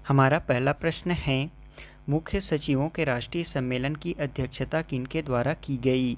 हमारा पहला प्रश्न है, मुख्य सचिवों के राष्ट्रीय सम्मेलन की अध्यक्षता किनके द्वारा की गई?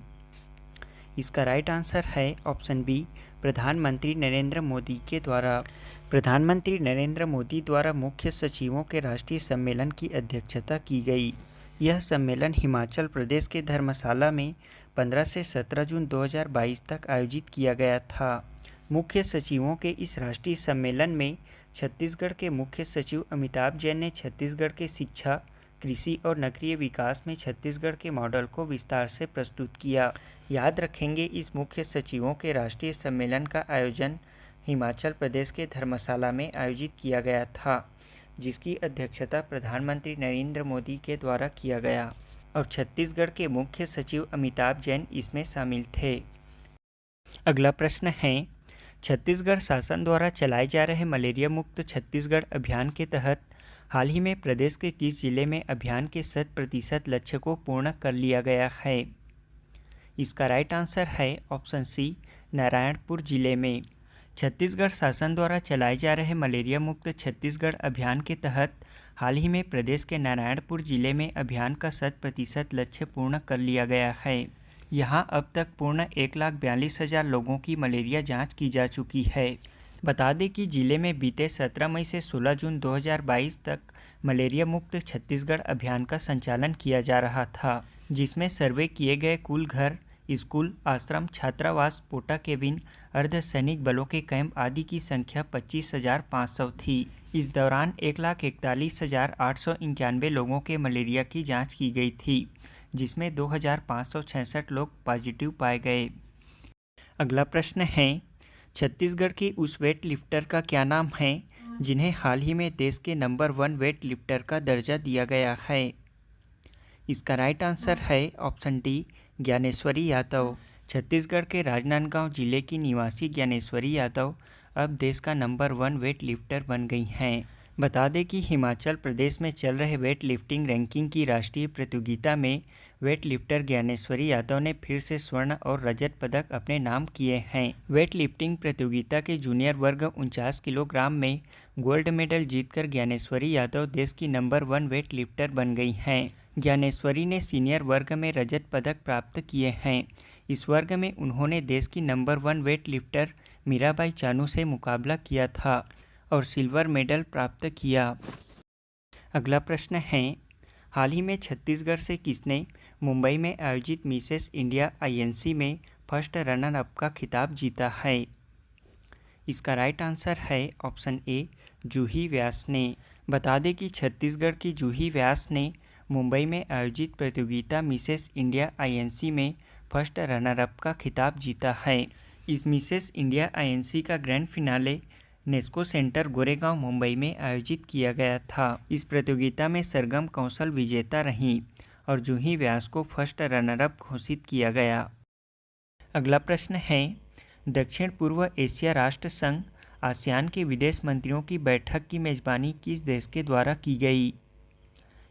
इसका राइट आंसर है ऑप्शन बी, प्रधानमंत्री नरेंद्र मोदी के द्वारा। प्रधानमंत्री नरेंद्र मोदी द्वारा मुख्य सचिवों के राष्ट्रीय सम्मेलन की अध्यक्षता की गई। यह सम्मेलन हिमाचल प्रदेश के धर्मशाला में 15 से 17 जून 2022 तक आयोजित किया गया था। मुख्य सचिवों के इस राष्ट्रीय सम्मेलन में छत्तीसगढ़ के मुख्य सचिव अमिताभ जैन ने छत्तीसगढ़ के शिक्षा, कृषि और नगरीय विकास में छत्तीसगढ़ के मॉडल को विस्तार से प्रस्तुत किया। याद रखेंगे, इस मुख्य सचिवों के राष्ट्रीय सम्मेलन का आयोजन हिमाचल प्रदेश के धर्मशाला में आयोजित किया गया था, जिसकी अध्यक्षता प्रधानमंत्री नरेंद्र मोदी के द्वारा किया गया और छत्तीसगढ़ के मुख्य सचिव अमिताभ जैन इसमें शामिल थे। अगला प्रश्न है, छत्तीसगढ़ शासन द्वारा चलाए जा रहे मलेरिया मुक्त छत्तीसगढ़ अभियान के तहत हाल ही में प्रदेश के किस जिले में अभियान के 100% लक्ष्य को पूर्ण कर लिया गया है? इसका राइट आंसर है ऑप्शन सी, नारायणपुर जिले में। छत्तीसगढ़ शासन द्वारा चलाए जा रहे मलेरिया मुक्त छत्तीसगढ़ अभियान के तहत हाल ही में प्रदेश के नारायणपुर जिले में अभियान का 100% लक्ष्य पूर्ण कर लिया गया है। यहां अब तक पूर्ण 1,42,000 लोगों की मलेरिया जांच की जा चुकी है। बता दें कि जिले में बीते 17 मई से 16 जून 2022 तक मलेरिया मुक्त छत्तीसगढ़ अभियान का संचालन किया जा रहा था, जिसमें सर्वे किए गए कुल घर, स्कूल, आश्रम, छात्रावास, पोटा केबिन, अर्धसैनिक बलों के कैंप आदि की संख्या 25,500 थी। इस दौरान 1,41,891 लोगों के मलेरिया की जांच की गई थी, जिसमें 2,566 लोग पॉजिटिव पाए गए। अगला प्रश्न है, छत्तीसगढ़ की उस वेट लिफ्टर का क्या नाम है जिन्हें हाल ही में देश के नंबर 1 वेट लिफ्टर का दर्जा दिया गया है? इसका राइट आंसर है ऑप्शन डी, ज्ञानेश्वरी यादव। छत्तीसगढ़ के राजनांदगांव जिले की निवासी ज्ञानेश्वरी यादव अब देश का नंबर 1 वेट लिफ्टर बन गई हैं। बता दें कि हिमाचल प्रदेश में चल रहे वेट लिफ्टिंग रैंकिंग की राष्ट्रीय प्रतियोगिता में वेट लिफ्टर ज्ञानेश्वरी यादव ने फिर से स्वर्ण और रजत पदक अपने नाम किए हैं। वेट लिफ्टिंग प्रतियोगिता के जूनियर वर्ग 49 किलोग्राम में गोल्ड मेडल जीतकर ज्ञानेश्वरी यादव देश की नंबर 1 वेट लिफ्टर बन गई हैं। ज्ञानेश्वरी ने सीनियर वर्ग में रजत पदक प्राप्त किए हैं। इस वर्ग में उन्होंने देश की number 1 weight lifter Mirabai Chanu से मुकाबला किया था और सिल्वर मेडल प्राप्त किया। अगला प्रश्न है, हाल ही में छत्तीसगढ़ से किसने मुंबई में आयोजित मिसेस इंडिया आईएनसी में फर्स्ट रनर अप का खिताब जीता है? इसका राइट आंसर है ऑप्शन ए, जूही व्यास ने। बता दें कि छत्तीसगढ़ की जूही व्यास ने मुंबई में आयोजित प्रतियोगिता मिसेस इंडिया आईएनसी में फर्स्ट रनर अप का खिताब जीता है। इस मिसेस इंडिया आईएनसी का grand finale Nesco centre Goregaon Mumbai में आयोजित किया गया था। इस प्रतियोगिता में सरगम कौशल विजेता रहीं और जूही व्यास को फर्स्ट रनर अप घोषित किया गया। अगला प्रश्न है, दक्षिण पूर्व एशिया राष्ट्र संघ आसियान के विदेश मंत्रियों की बैठक की मेजबानी किस देश के द्वारा की गई?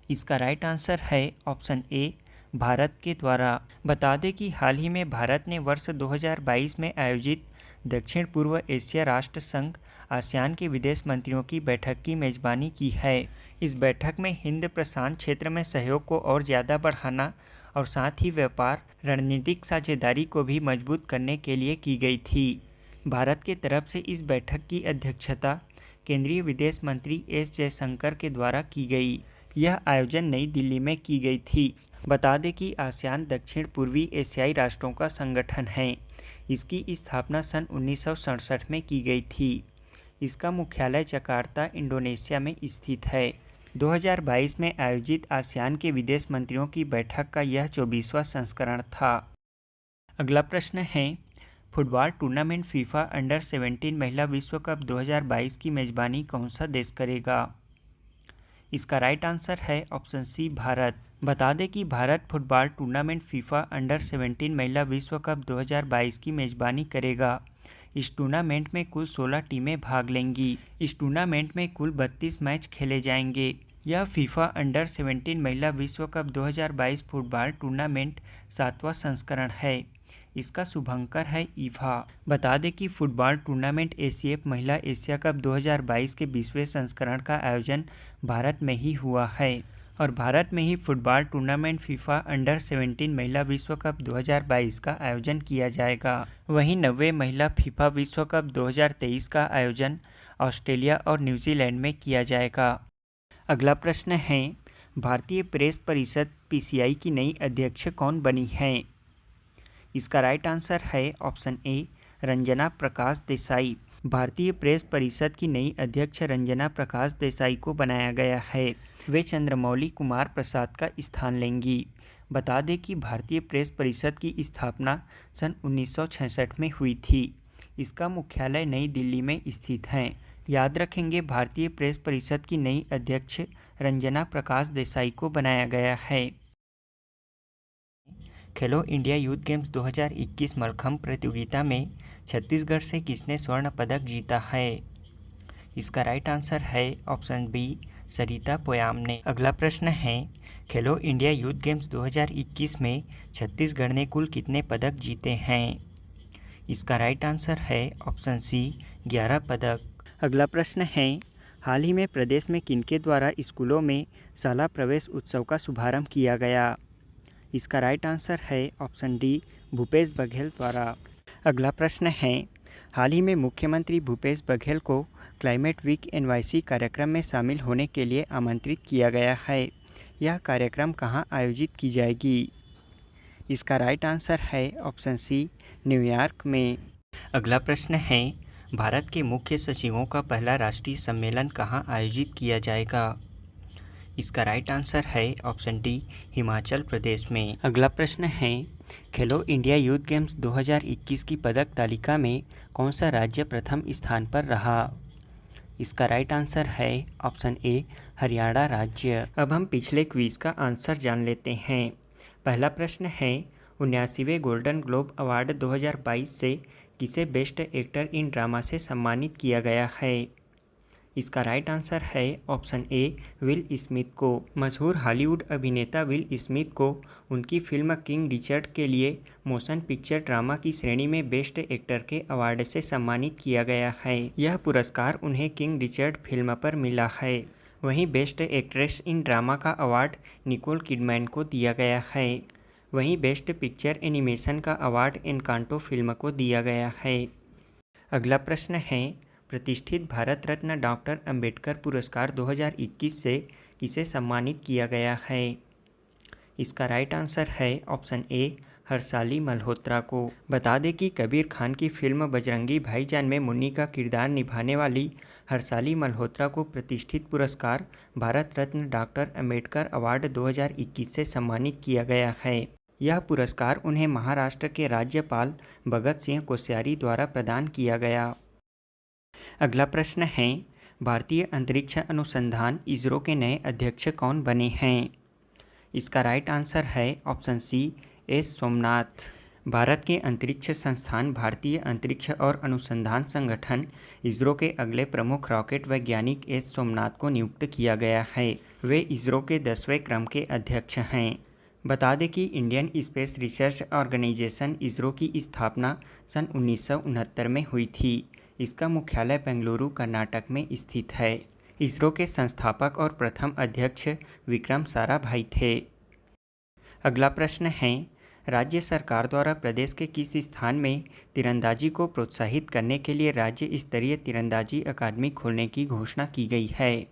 इसका राइट आंसर है ऑप्शन ए, भारत के द्वारा। बता दें कि हाल ही में भारत ने वर्ष 2022 में आयोजित दक्षिण पूर्व एशिया राष्ट्र संघ आसियान के विदेश मंत्रियों की बैठक की मेजबानी की है। इस बैठक में हिंद प्रशांत क्षेत्र में सहयोग को और ज़्यादा बढ़ाना और साथ ही व्यापार रणनीतिक साझेदारी को भी मजबूत करने के लिए की गई थी। भारत की तरफ से इस बैठक की अध्यक्षता केंद्रीय विदेश मंत्री एस जयशंकर के द्वारा की गई। यह आयोजन नई दिल्ली में की गई थी। बता दें कि आसियान दक्षिण पूर्वी एशियाई राष्ट्रों का संगठन है। इसकी स्थापना सन 1967 में की गई थी। इसका मुख्यालय जकार्ता, इंडोनेशिया में स्थित है। 2022 में आयोजित आसियान के विदेश मंत्रियों की बैठक का यह 24वां संस्करण था। अगला प्रश्न है, फुटबॉल टूर्नामेंट फीफा अंडर 17 महिला विश्व कप 2022 की मेजबानी कौन सा देश करेगा? इसका राइट आंसर है ऑप्शन सी, भारत। बता दें कि Bharat football tournament FIFA under 17 महिला विश्व कप 2022 की मेजबानी करेगा। इस टूर्नामेंट में कुल 16 टीमें भाग लेंगी। इस टूर्नामेंट में कुल 32 मैच खेले जाएंगे। यह फीफा अंडर 17 महिला विश्व कप 2022 फुटबॉल टूर्नामेंट 7वां संस्करण है। इसका शुभंकर है ईवा। बता दें कि फुटबॉल टूर्नामेंट एसीएफ महिला एशिया कप 2022 के 20वें संस्करण का आयोजन भारत में ही हुआ है और भारत में ही फुटबॉल टूर्नामेंट फीफा अंडर 17 महिला विश्व कप 2022 का आयोजन किया जाएगा। वहीं 90वें महिला फीफा विश्व कप 2023 का आयोजन ऑस्ट्रेलिया और न्यूजीलैंड में किया जाएगा। अगला प्रश्न है, भारतीय प्रेस परिषद पीसीआई की नई अध्यक्ष कौन बनी है? इसका राइट आंसर है ऑप्शन ए रंजना प्रकाश देसाई। भारतीय प्रेस परिषद की नई अध्यक्ष रंजना प्रकाश देसाई को बनाया गया है। वे चंद्रमौली कुमार प्रसाद का स्थान लेंगी। बता दें कि भारतीय प्रेस परिषद की स्थापना सन 1966 में हुई थी। इसका मुख्यालय नई दिल्ली में स्थित है। याद रखेंगे, भारतीय प्रेस परिषद की नई अध्यक्ष रंजना प्रकाश देसाई को बनाया गया है। खेलो इंडिया यूथ गेम्स 2021 मलखम्ब प्रतियोगिता में छत्तीसगढ़ से किसने स्वर्ण पदक जीता है? इसका राइट आंसर है ऑप्शन बी सरिता पोयाम ने। अगला प्रश्न है, खेलो इंडिया यूथ गेम्स 2021 में छत्तीसगढ़ ने कुल कितने पदक जीते हैं? इसका राइट आंसर है ऑप्शन सी 11 पदक। अगला प्रश्न है, हाल ही में प्रदेश में किनके द्वारा स्कूलों में शाला प्रवेश उत्सव का शुभारंभ किया गया? इसका राइट आंसर है ऑप्शन डी भूपेश बघेल द्वारा। अगला प्रश्न है, हाल ही में मुख्यमंत्री भूपेश बघेल को क्लाइमेट वीक एनवाईसी कार्यक्रम में शामिल होने के लिए आमंत्रित किया गया है। यह कार्यक्रम कहां आयोजित की जाएगी? इसका राइट आंसर है ऑप्शन सी न्यूयॉर्क में। अगला प्रश्न है, भारत के मुख्य सचिवों का पहला राष्ट्रीय सम्मेलन कहां आयोजित किया जाएगा? इसका राइट आंसर है ऑप्शन डी हिमाचल प्रदेश में। अगला प्रश्न है, खेलो इंडिया यूथ गेम्स 2021 की पदक तालिका में कौन सा राज्य प्रथम स्थान पर रहा? इसका राइट आंसर है ऑप्शन ए हरियाणा राज्य। अब हम पिछले क्विज का आंसर जान लेते हैं। पहला प्रश्न है, 79वें गोल्डन ग्लोब अवार्ड 2022 से किसे बेस्ट एक्टर इन ड्रामा से सम्मानित किया गया है? इसका राइट आंसर है ऑप्शन ए विल स्मिथ को। मशहूर हॉलीवुड अभिनेता विल स्मिथ को उनकी फिल्म किंग रिचर्ड के लिए मोशन पिक्चर ड्रामा की श्रेणी में बेस्ट एक्टर के अवार्ड से सम्मानित किया गया है। यह पुरस्कार उन्हें किंग रिचर्ड फिल्म पर मिला है। वहीं बेस्ट एक्ट्रेस इन ड्रामा का अवार्ड निकोल किडमैन को दिया गया है। वहीं बेस्ट पिक्चर एनिमेशन का अवार्ड एनकांटो फिल्म को दिया गया है। अगला प्रश्न है, प्रतिष्ठित भारत रत्न डॉक्टर अंबेडकर पुरस्कार 2021 से किसे सम्मानित किया गया है? इसका राइट आंसर है ऑप्शन ए हर्षाली मल्होत्रा को। बता दें कि कबीर खान की फिल्म बजरंगी भाईजान में मुन्नी का किरदार निभाने वाली हर्षाली मल्होत्रा को प्रतिष्ठित पुरस्कार भारत रत्न डॉक्टर अंबेडकर अवार्ड 2021 से सम्मानित किया गया है। यह पुरस्कार उन्हें महाराष्ट्र के राज्यपाल भगत सिंह कोश्यारी द्वारा प्रदान किया गया। अगला प्रश्न है, भारतीय अंतरिक्ष अनुसंधान इसरो के नए अध्यक्ष कौन बने हैं? इसका राइट आंसर है option C S Somnath. Bharat के अंतरिक्ष संस्थान भारतीय अंतरिक्ष और अनुसंधान संगठन इसरो के अगले प्रमुख रॉकेट वैज्ञानिक एस सोमनाथ को नियुक्त किया गया है। वे इसरो के 10वें क्रम के अध्यक्ष हैं। बता दें कि Indian Space Research Organisation ISRO की स्थापना सन 1969 में हुई थी। इसका मुख्यालय बेंगलुरु कर्नाटक में स्थित है। इसरो के संस्थापक और प्रथम अध्यक्ष विक्रम साराभाई थे। अगला प्रश्न है, राज्य सरकार द्वारा प्रदेश के किस स्थान में तीरंदाजी को प्रोत्साहित करने के लिए राज्य स्तरीय तीरंदाजी अकादमी खोलने की घोषणा की गई है?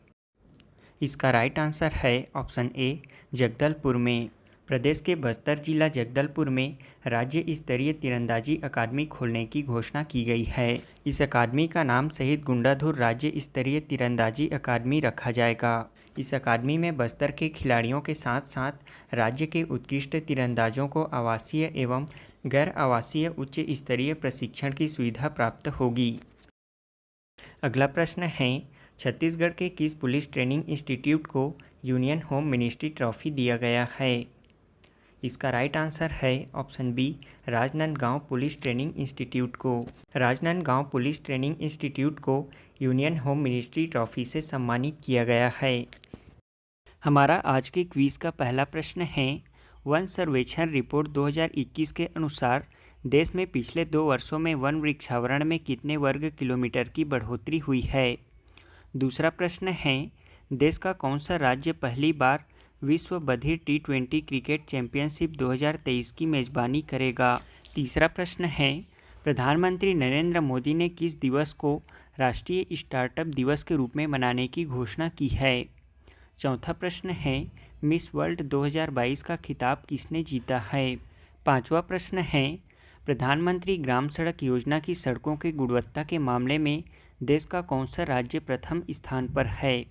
इसका राइट आंसर है ऑप्शन ए जगदलपुर में। प्रदेश के बस्तर जिला जगदलपुर में राज्य स्तरीय तीरंदाजी अकादमी खोलने की घोषणा की गई है। इस अकादमी का नाम शहीद गुंडाधुर राज्य स्तरीय तीरंदाजी अकादमी रखा जाएगा। इस अकादमी में बस्तर के खिलाड़ियों के साथ साथ राज्य के उत्कृष्ट तीरंदाजों को आवासीय एवं गैर आवासीय उच्च स्तरीय प्रशिक्षण की सुविधा प्राप्त होगी। अगला प्रश्न है, छत्तीसगढ़ के किस पुलिस ट्रेनिंग इंस्टीट्यूट को यूनियन होम मिनिस्ट्री ट्रॉफी दिया गया है? इसका राइट आंसर है option B Rajnandgaon police training institute को। राजनांदगांव पुलिस ट्रेनिंग इंस्टीट्यूट को यूनियन होम मिनिस्ट्री ट्रॉफी से सम्मानित किया गया है। हमारा आज के क्विज का पहला प्रश्न है, वन सर्वेक्षण रिपोर्ट 2021 के अनुसार देश में पिछले 2 वर्षों में वन वृक्षावरण में कितने वर्ग किलोमीटर की बढ़ोतरी हुई है। दूसरा प्रश्न है, देश का कौन सा राज्य पहली बार विश्व बधिर T20 क्रिकेट चैंपियनशिप 2023 की मेज़बानी करेगा। तीसरा प्रश्न है, प्रधानमंत्री नरेंद्र मोदी ने किस दिवस को राष्ट्रीय स्टार्टअप दिवस के रूप में मनाने की घोषणा की है। चौथा प्रश्न है, मिस वर्ल्ड 2022 का खिताब किसने जीता है। पांचवा प्रश्न है, प्रधानमंत्री ग्राम सड़क योजना की सड़कों की गुणवत्ता के मामले में देश का कौन सा राज्य प्रथम स्थान पर है।